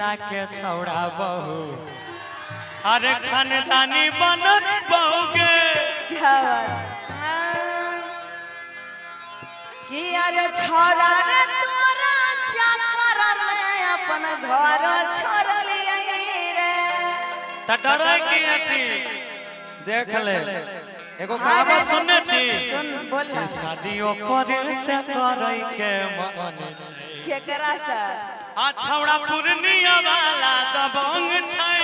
जिला के छौड़ा बहू अरे खानदानी बनत बहुगे कि अरे छोरा रे तोरा चाकर में अपन घर छोड़लिए रे त डरे की अछि देख ले एगो कहावत सुनने छी सुन बोल शादियों करे से करई के मन केकरा से आ छौड़ा पूर्णिया वाला दबंग छै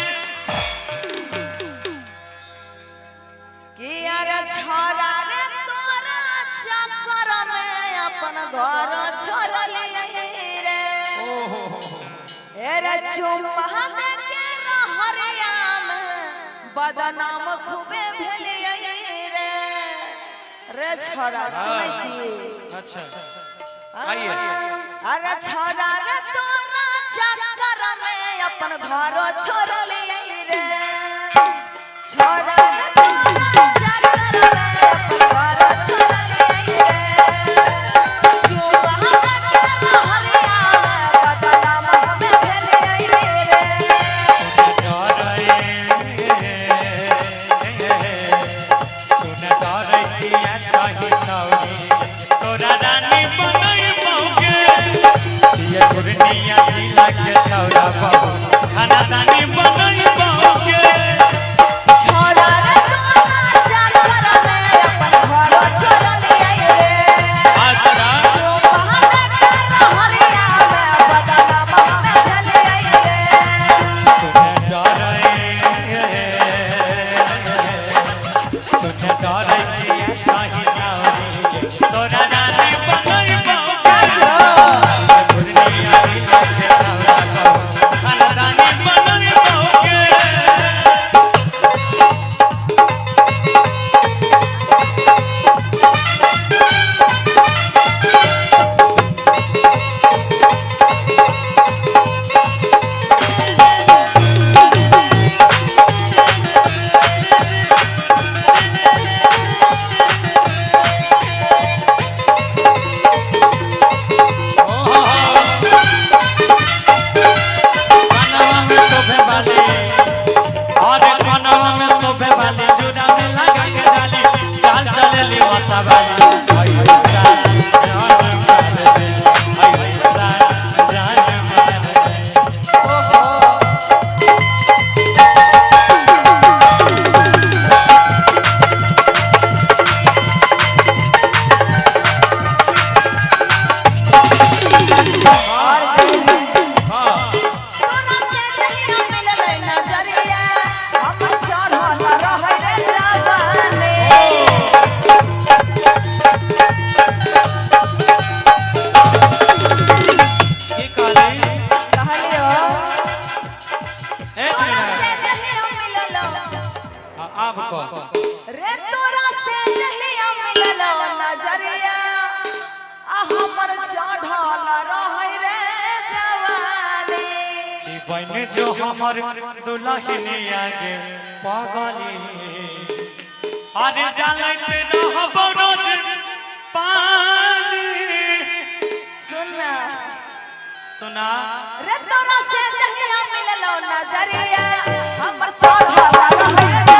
कि अरे छोरा रे तोरा चाकर में अपन घर छोड़लिए रे रे चुम्मा दे के रहरिया में बदनाम खूबे भेलिए रे छोरा सुनै छी अच्छा आइए अरे छोरा रे तोरा चाकर में अपन घर छोड़लिए रे छोरा रे तोरा चाकर में अपन घर छोड़लिए रे चुम्मा दे के रहरिया में बदनाम खूबे भेलिए सुन डरे किया चाही छौरी तोरा रानी बनई बहुगे सिया पूर्णिया जिला के छौड़ा बहू खानदानी बनई बहुगे छोरा रे तोरा चाकर में अपन घर छोड़लिए रे अच्छा चुम्मा दे के रहरिया में बदनाम खूबे भेलिए रे सुन डरे किया चाही छौरी तोरा रानी बनई बहुगे पूर्णिया जिला के छौड़ा बहू खानदानी बनई बहुगे तोरा से जहिया मिललै नजरिया हम चढ़ल रहै रे जवानी कहलियो तोरा से जहिया मिललो रे तोरा से जहिया मिललो नजरिया आ हमर चढ़ल रहै रे जवानी बने जो हमर दुल्हनिया गे पागली अरे डालत रहबो रोज पानी सुनना सुना रे तोरा से जहिया मिललो नजरिया हमर चढ़ल रहै रे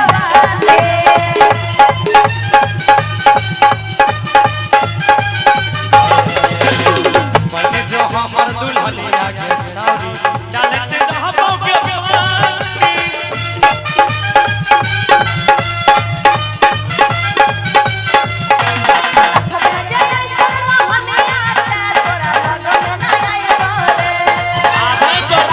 बने जो हमर दुल्हनिया गे छौरी डालत रहबो गे पानी जय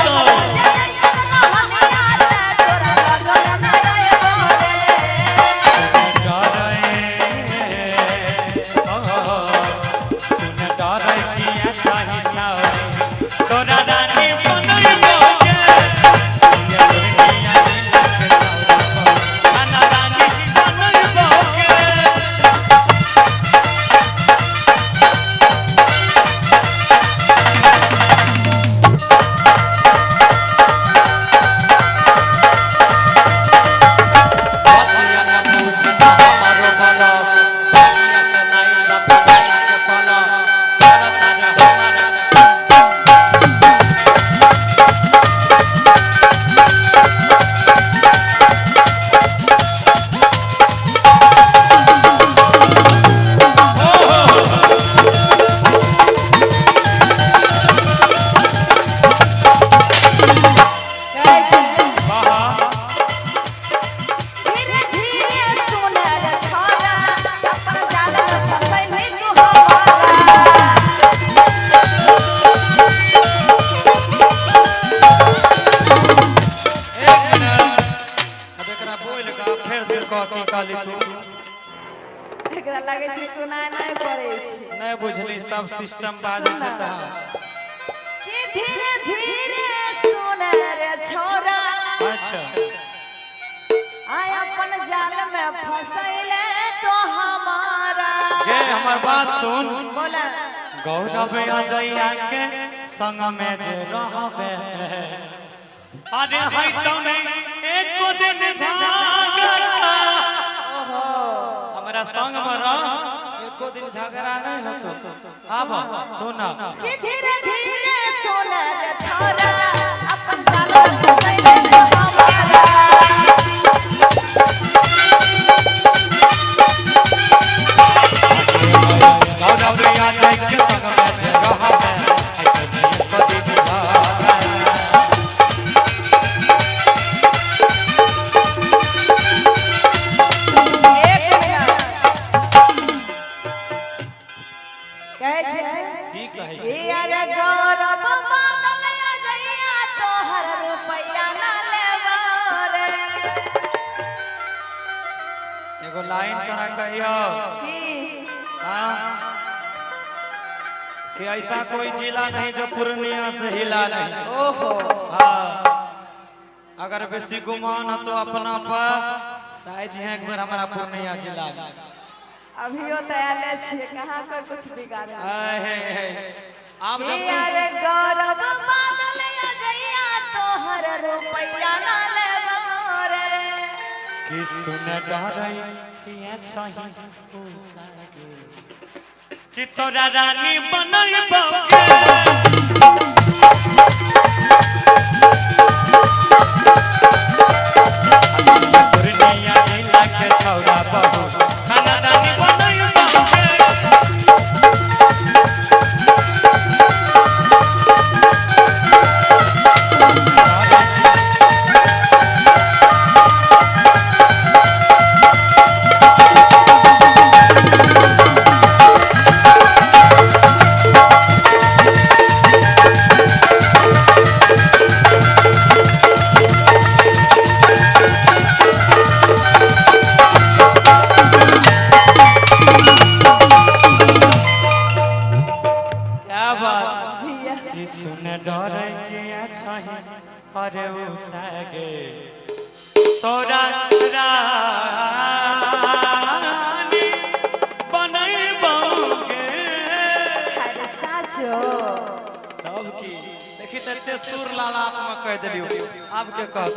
हमरा लागे छै सुनाय नहीं पड़े छै। नहीं बुझली सब सिस्टम बाजे छै त कि धीरे धीरे सुन रे छोरा अच्छा आय अपन जाल में फसैले तो हमारा गे हमर बात सुन बोला गौरव अजैया के संग में जे रहबे अरे हई तने एको दिन झगड़ा हमरा संग में रह एको दिन झगड़ा नहीं होतो अब सुना कि धीरे धीरे सुन रे छोरा अपन जाल में फसैले तो हमारा गौरव अजैया के संग में जे रहबे एको दिन झगड़ा कहे छै ठीक है अरे गौरव बादल अजैया तोहर रुपैया ना लेबो रे एगो लाइन तोरा कहियो की हां कि ऐसा कोई जिला नहीं जो पूर्णिया से हिला नहीं ओहो हाँ अगर बेसी गुमान हो तो अपना पर ताई जी एक बार हमारा पूर्णिया जिला में अभियो तो आले छिए कहां कोई कुछ बिगाड़ आप अरे गौरव बादल अजैया तोहर रुपैया ना लेबो रे कि सुन डरई कि छही उसागे कि तोरा रानी बनैबो के पूर्णिया जिला के छौरा बहू खाना रानी बनैबो के जिया कि सुन डरे के छही अरे उसागे तोरा रानी बनैबो के हर साचो तब की देखी तते सुर लाला आप में कह देलियो अब के कहत